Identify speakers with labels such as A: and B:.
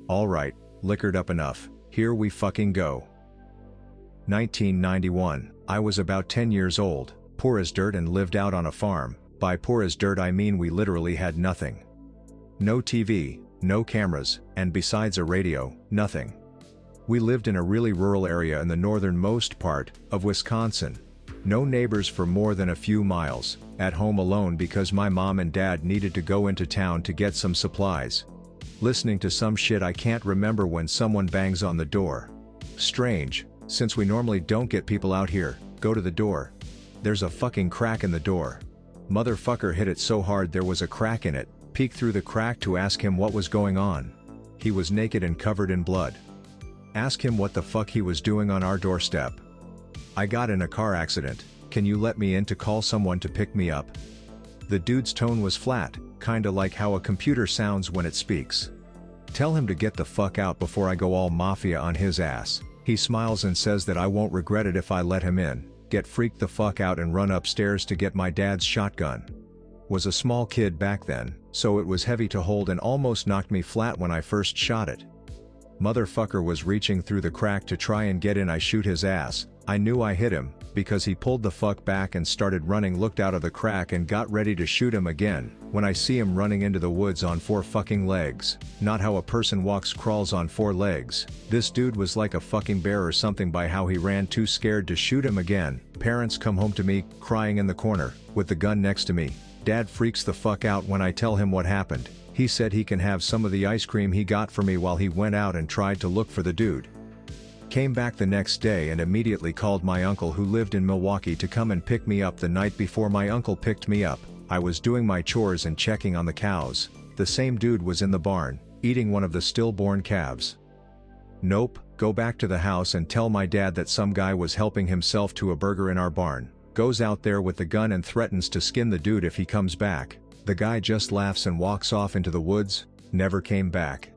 A: Alright, liquored up enough, here we fucking go. 1991, I was about 10 years old, poor as dirt and lived out on a farm. By poor as dirt I mean we literally had nothing. No TV, no cameras, and besides a radio, nothing. We lived in a really rural area in the northernmost part of Wisconsin. No neighbors for more than a few miles, at home alone because my mom and dad needed to go into town to get some supplies. Listening to some shit I can't remember when someone bangs on the door. Strange, since we normally don't get people out here, go to the door. There's a fucking crack in the door. Motherfucker hit it so hard there was a crack in it, peeked through the crack to ask him what was going on. He was naked and covered in blood. Ask him what the fuck he was doing on our doorstep. I got in a car accident, can you let me in to call someone to pick me up? The dude's tone was flat, kinda like how a computer sounds when it speaks. Tell him to get the fuck out before I go all mafia on his ass. He smiles and says that I won't regret it if I let him in. Get freaked the fuck out and run upstairs to get my dad's shotgun. Was a small kid back then, so it was heavy to hold and almost knocked me flat when I first shot it. Motherfucker was reaching through the crack to try and get in. I shoot his ass. I knew I hit him, because he pulled the fuck back and started running, looked out of the crack and got ready to shoot him again, when I see him running into the woods on 4 fucking legs. Not how a person walks, crawls on 4 legs. This dude was like a fucking bear or something by how he ran, too scared to shoot him again. Parents come home to me, crying in the corner, with the gun next to me. Dad freaks the fuck out when I tell him what happened. He said he can have some of the ice cream he got for me while he went out and tried to look for the dude. Came back the next day and immediately called my uncle who lived in Milwaukee to come and pick me up. The night before my uncle picked me up, I was doing my chores and checking on the cows. The same dude was in the barn, eating one of the stillborn calves. Nope, go back to the house and tell my dad that some guy was helping himself to a burger in our barn. Goes out there with the gun and threatens to skin the dude if he comes back. The guy just laughs and walks off into the woods, never came back.